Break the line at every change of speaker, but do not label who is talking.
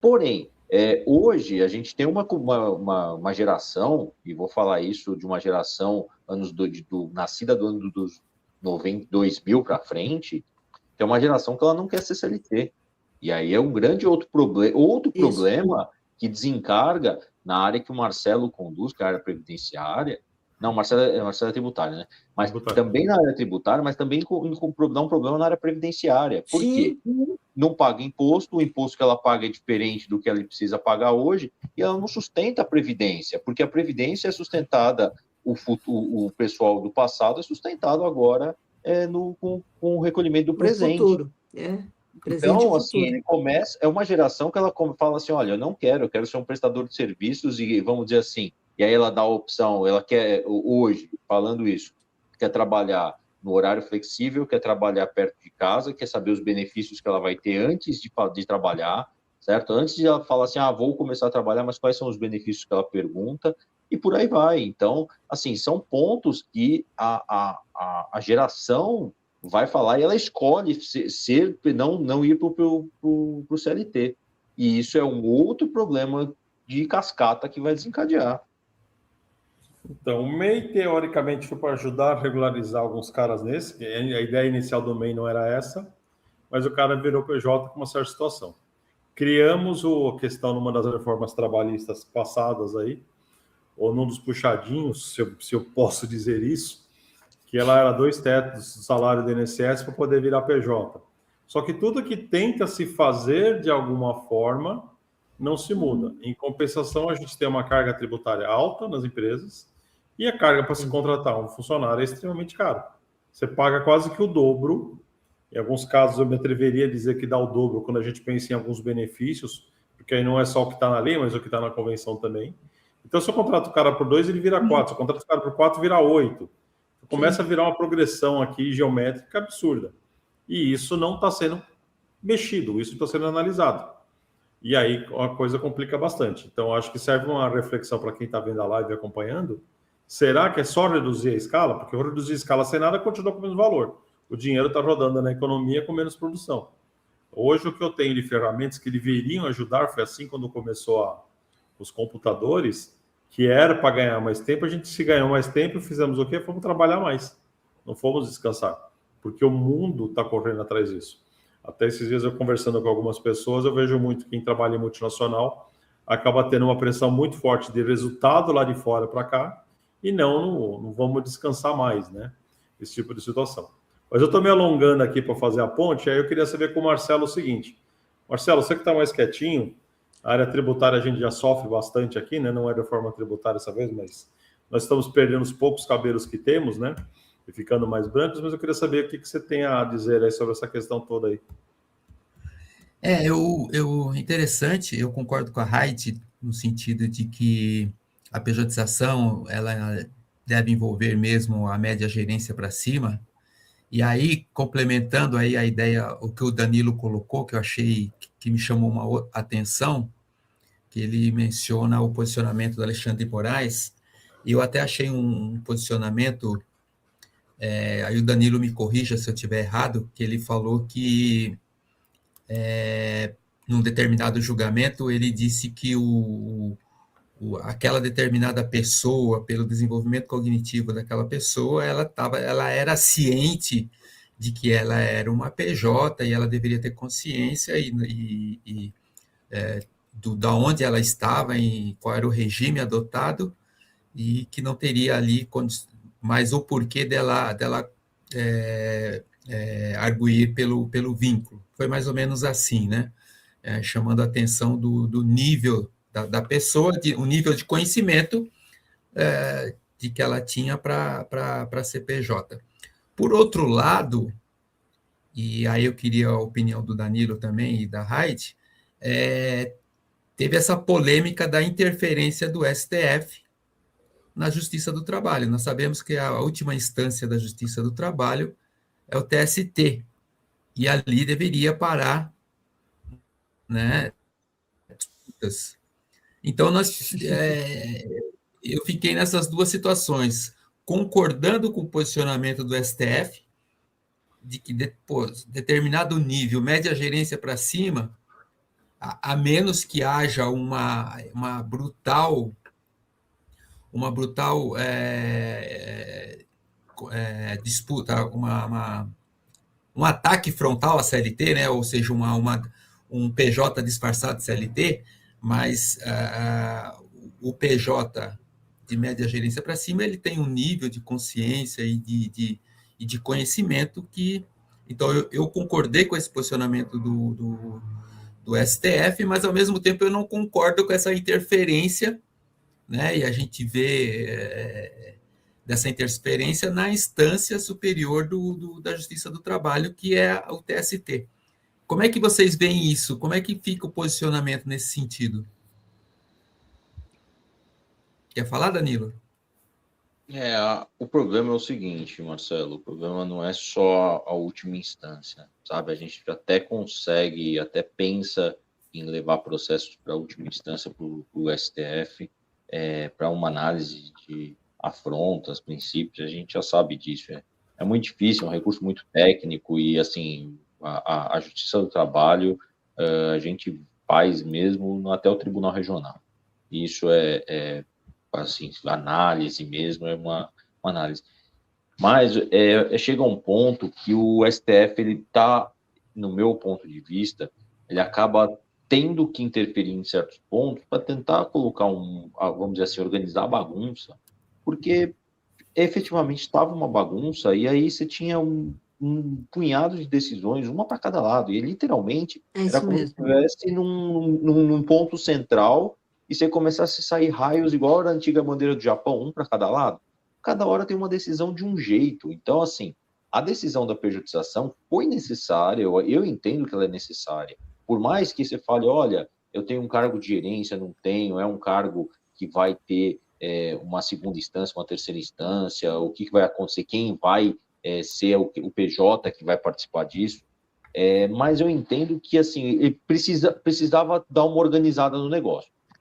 Porém, hoje a gente tem uma geração, e vou falar isso de uma geração nascida do ano dos 90, 2000 para frente, que é uma geração que ela não quer ser CLT. E aí é um grande outro
Isso.
problema que desencarga na área que o Marcelo conduz, que é a área previdenciária. Não, Marcelo é tributário, né? Mas
Tributário.
também na área tributária, mas também dá um problema na área previdenciária. Por quê?
Sim.
Não paga imposto, o imposto que ela paga é diferente do que ela precisa pagar hoje, e ela não sustenta a Previdência, porque a Previdência é sustentada, o pessoal do passado é sustentado agora com o recolhimento do
No
presente.
futuro. Presente e
Então, assim,
futuro.
ele começa, é uma geração que ela fala assim, olha, eu quero ser um prestador de serviços e vamos dizer assim, e aí ela dá a opção, ela quer, hoje, falando isso, quer trabalhar no horário flexível, quer trabalhar perto de casa, quer saber os benefícios que ela vai ter antes de trabalhar, certo? Antes de ela falar assim, vou começar a trabalhar, mas quais são os benefícios que ela pergunta, e por aí vai. Então, assim, são pontos que a geração vai falar e ela escolhe não ir para o CLT. E isso é um outro problema de cascata que vai desencadear.
Então, o MEI, teoricamente, foi para ajudar a regularizar alguns caras nesse, que a ideia inicial do MEI não era essa, mas o cara virou PJ com uma certa situação. Criamos a questão numa das reformas trabalhistas passadas aí, ou num dos puxadinhos, se eu posso dizer isso, que ela era 2 tetos do salário do INSS para poder virar PJ. Só que tudo que tenta se fazer de alguma forma não se muda. Em compensação, a gente tem uma carga tributária alta nas empresas e a carga para se contratar um funcionário é extremamente caro. Você paga quase que o dobro. Em alguns casos, eu me atreveria a dizer que dá o dobro quando a gente pensa em alguns benefícios, porque aí não é só o que está na lei, mas o que está na convenção também. Então, se eu contrato o cara por 2, ele vira 4. Se eu contrato o cara por 4, vira 8. Começa a virar uma progressão aqui geométrica absurda. E isso não está sendo mexido, isso está sendo analisado. E aí a coisa complica bastante. Então, acho que serve uma reflexão para quem está vendo a live e acompanhando. Será que é só reduzir a escala? Porque eu reduzir a escala sem nada continua com o mesmo valor. O dinheiro está rodando na economia com menos produção. Hoje, o que eu tenho de ferramentas que deveriam ajudar, foi assim quando começou os computadores, que era para ganhar mais tempo, a gente se ganhou mais tempo, fizemos o quê? Fomos trabalhar mais. Não fomos descansar. Porque o mundo está correndo atrás disso. Até esses dias eu conversando com algumas pessoas, eu vejo muito quem trabalha em multinacional acaba tendo uma pressão muito forte de resultado lá de fora para cá e não vamos descansar mais, né? Esse tipo de situação. Mas eu estou me alongando aqui para fazer a ponte, aí eu queria saber com o Marcelo o seguinte. Marcelo, você que está mais quietinho, a área tributária a gente já sofre bastante aqui, né? Não é reforma tributária dessa vez, mas nós estamos perdendo os poucos cabelos que temos, né? E ficando mais brancos, mas eu queria saber o que você tem a dizer aí sobre essa questão toda aí.
Interessante, eu concordo com a Heidi no sentido de que a pejotização ela deve envolver mesmo a média gerência para cima. E aí, complementando aí a ideia, o que o Danilo colocou, que eu achei que me chamou uma atenção, que ele menciona o posicionamento do Alexandre de Moraes, e eu até achei um posicionamento, aí o Danilo me corrija se eu estiver errado, que ele falou que num determinado julgamento, ele disse que aquela determinada pessoa, pelo desenvolvimento cognitivo daquela pessoa, ela era ciente de que ela era uma PJ e ela deveria ter consciência da onde ela estava e qual era o regime adotado e que não teria ali mais o porquê dela arguir pelo vínculo. Foi mais ou menos assim, né? Chamando a atenção do nível da pessoa, o nível de conhecimento de que ela tinha para ser PJ. Por outro lado, e aí eu queria a opinião do Danilo também e da Heidi, teve essa polêmica da interferência do STF na Justiça do Trabalho. Nós sabemos que a última instância da Justiça do Trabalho é o TST, e ali deveria parar, né? Então, eu fiquei nessas duas situações, concordando com o posicionamento do STF, de que determinado nível, média gerência para cima, a menos que haja uma brutal disputa, um ataque frontal à CLT, né? Ou seja, um PJ disfarçado de CLT, mas o PJ de média gerência para cima, ele tem um nível de consciência e de conhecimento que... Então, eu concordei com esse posicionamento do STF, mas, ao mesmo tempo, eu não concordo com essa interferência, né? E a gente vê dessa interferência na instância superior da Justiça do Trabalho, que é o TST. Como é que vocês veem isso? Como é que fica o posicionamento nesse sentido? Quer falar, Danilo?
O problema é o seguinte, Marcelo, o problema não é só a última instância, sabe? A gente até consegue, até pensa em levar processos para a última instância para o STF, para uma análise de afrontas, princípios, a gente já sabe disso. É muito difícil, é um recurso muito técnico e, assim, a Justiça do Trabalho a gente faz mesmo até o Tribunal Regional. Isso assim, análise mesmo, é uma análise. Mas chega a um ponto que o STF, ele está, no meu ponto de vista, ele acaba tendo que interferir em certos pontos para tentar colocar vamos dizer assim, organizar a bagunça, porque efetivamente estava uma bagunça e aí você tinha um punhado de decisões, uma para cada lado, e literalmente era como se estivesse num ponto central e você começasse a sair raios igual a antiga bandeira do Japão, um para cada lado. Cada hora tem uma decisão de um jeito. Então, assim, a decisão da pejotização foi necessária, eu entendo que ela é necessária. Por mais que você fale, olha, eu tenho um cargo de gerência, não tenho, é um cargo que vai ter uma segunda instância, uma terceira instância, o que vai acontecer, quem vai ser o PJ que vai participar disso. Mas eu entendo que, assim, ele precisava dar uma organizada no negócio.